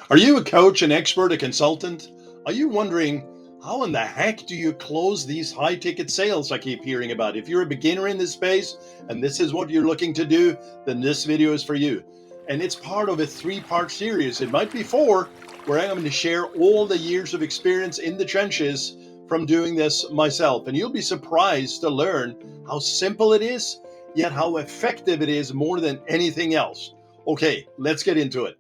Are you a coach, an expert, a consultant? Are you wondering how in the heck do you close these high ticket sales I keep hearing about? If you're a beginner in this space and this is what you're looking to do, then this video is for you. And it's part of a three-part series. It might be four, where I'm going to share all the years of experience in the trenches from doing this myself. And you'll be surprised to learn how simple it is, yet how effective it is more than anything else. Okay, let's get into it.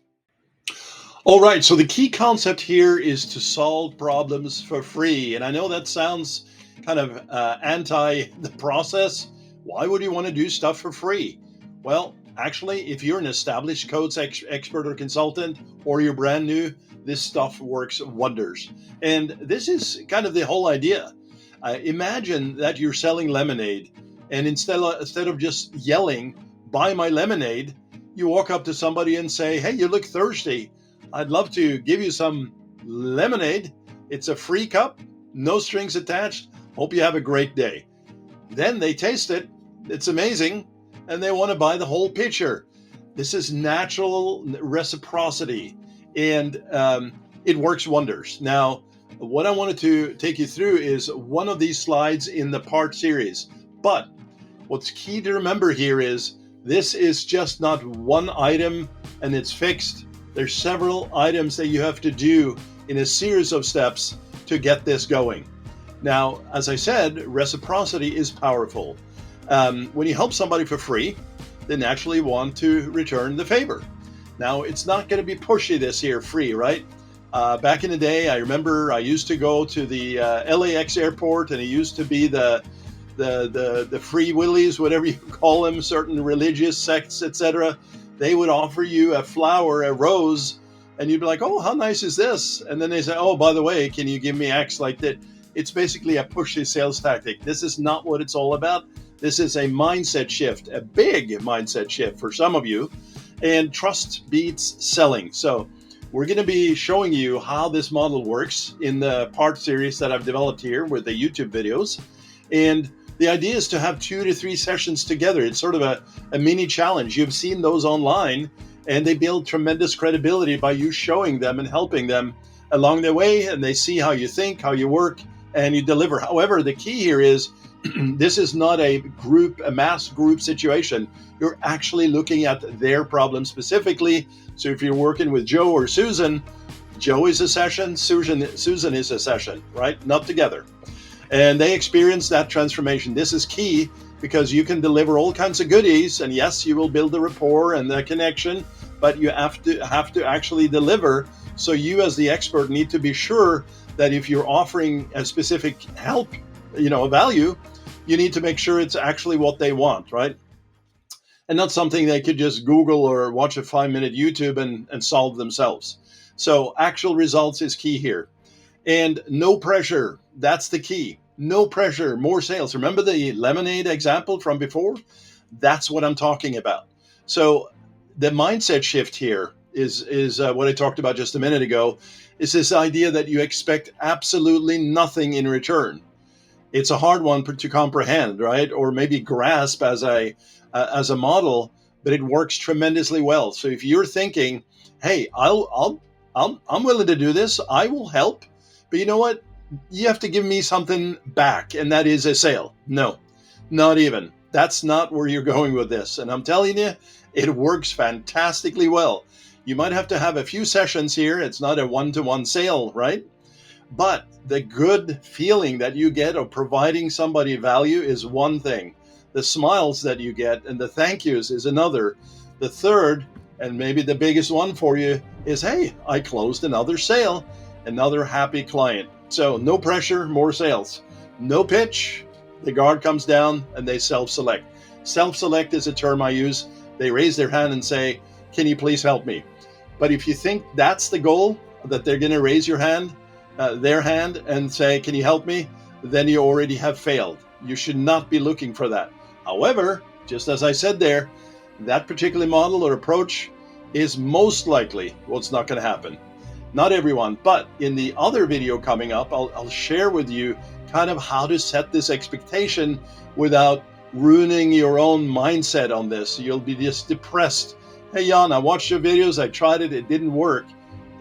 All right, so the key concept here is to solve problems for free. And I know that sounds kind of anti the process. Why would you want to do stuff for free? Well, actually, if you're an established coach, expert, or consultant, or you're brand new, this stuff works wonders. And this is kind of the whole idea. Imagine that you're selling lemonade, and instead of just yelling, "Buy my lemonade," you walk up to somebody and say, "Hey, you look thirsty. I'd love to give you some lemonade. It's a free cup, no strings attached. Hope you have a great day." Then they taste it. It's amazing. And they want to buy the whole pitcher. This is natural reciprocity. And it works wonders. Now, what I wanted to take you through is one of these slides in the part series. But what's key to remember here is this is just not one item and it's fixed. There's several items that you have to do in a series of steps to get this going. Now, as I said, reciprocity is powerful. When you help somebody for free, they naturally want to return the favor. Now, it's not going to be pushy this year, free, right? Back in the day, I remember I used to go to the LAX airport, and it used to be the free willies, whatever you call them, certain religious sects, etc. They would offer you a flower, a rose, and you'd be like, "Oh, how nice is this?" And then they say, "Oh, by the way, can you give me X like that?" It's basically a pushy sales tactic. This is not what it's all about. This is a mindset shift, a big mindset shift for some of you, and trust beats selling. So we're going to be showing you how this model works in the part series that I've developed here with the YouTube videos. And the idea is to have 2 to 3 sessions together. It's sort of a mini challenge. You've seen those online, and they build tremendous credibility by you showing them and helping them along their way, and they see how you think, how you work, and you deliver. However, the key here is this is not a mass group situation. You're actually looking at their problem specifically. So if you're working with Joe or Susan, Joe is a session, Susan is a session, right? Not together. And they experience that transformation. This is key because you can deliver all kinds of goodies, and yes, you will build the rapport and the connection, but you have to actually deliver. So you, as the expert, need to be sure that if you're offering a specific help, a value, you need to make sure it's actually what they want, right? And not something they could just Google or watch a 5-minute YouTube and solve themselves. So actual results is key here. And no pressure. That's the key. No pressure, more sales. Remember the lemonade example from before? That's what I'm talking about. So the mindset shift here is what I talked about just a minute ago, is this idea that you expect absolutely nothing in return. It's a hard one to comprehend, right? Or maybe grasp as a model, but it works tremendously well. So if you're thinking, "Hey, I'm willing to do this. I will help. But you know what? You have to give me something back, and that is a sale." No, not even. That's not where you're going with this. And I'm telling you, it works fantastically well. You might have to have a few sessions here. It's not a one-to-one sale, right? But the good feeling that you get of providing somebody value is one thing. The smiles that you get and the thank yous is another. The third, and maybe the biggest one for you, is, "Hey, I closed another sale, another happy client." So no pressure, more sales. No pitch, the guard comes down and they self-select. Self-select is a term I use. They raise their hand and say, "Can you please help me?" But if you think that's the goal, that they're going to raise their hand and say, "Can you help me?" then you already have failed. You should not be looking for that. However, just as I said there, that particular model or approach is most likely what's not going to happen. Not everyone, but in the other video coming up, I'll share with you kind of how to set this expectation without ruining your own mindset on this. You'll be just depressed. "Hey, Jan, I watched your videos. I tried it. It didn't work."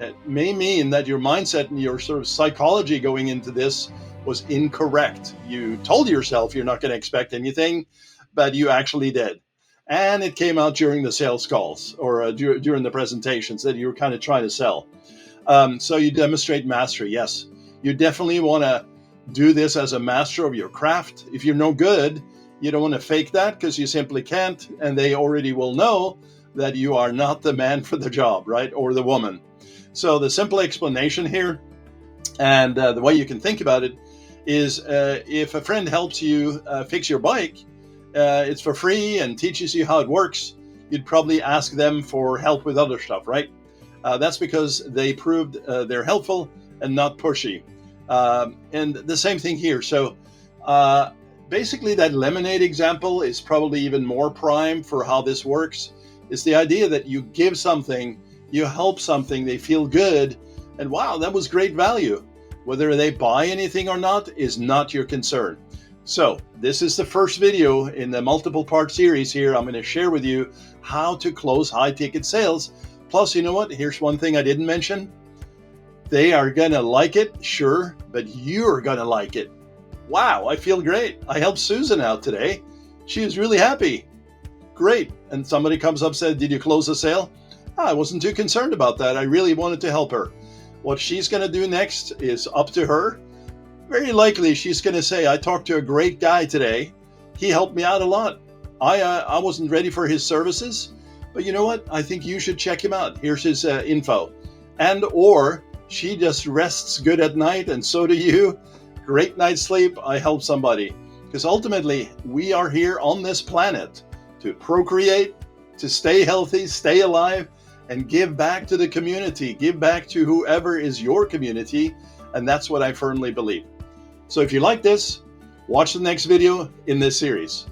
It may mean that your mindset and your sort of psychology going into this was incorrect. You told yourself you're not going to expect anything, but you actually did. And it came out during the sales calls or during the presentations that you were kind of trying to sell. So you demonstrate mastery. Yes, you definitely want to do this as a master of your craft. If you're no good, you don't want to fake that because you simply can't. And they already will know that you are not the man for the job, right? Or the woman. So the simple explanation here and the way you can think about it is if a friend helps you fix your bike, it's for free and teaches you how it works, you'd probably ask them for help with other stuff, right? That's because they proved they're helpful and not pushy. And the same thing here. So basically that lemonade example is probably even more prime for how this works. It's the idea that you give something, you help something, they feel good, and wow, that was great value. Whether they buy anything or not is not your concern. So this is the first video in the multiple part series here. I'm going to share with you how to close high ticket sales. Plus, you know what? Here's one thing I didn't mention. They are going to like it, sure, but you're going to like it. Wow, I feel great. I helped Susan out today. She was really happy. Great. And somebody comes up and said, did you close the sale? I wasn't too concerned about that. I really wanted to help her. What she's going to do next is up to her. Very likely she's going to say, I talked to a great guy today. He helped me out a lot. I wasn't ready for his services, but you know what? I think you should check him out. Here's his info. And or she just rests good at night, and so do you. Great night's sleep. I helped somebody. Because ultimately, we are here on this planet to procreate, to stay healthy, stay alive, and give back to the community, give back to whoever is your community. And that's what I firmly believe. So if you like this, watch the next video in this series.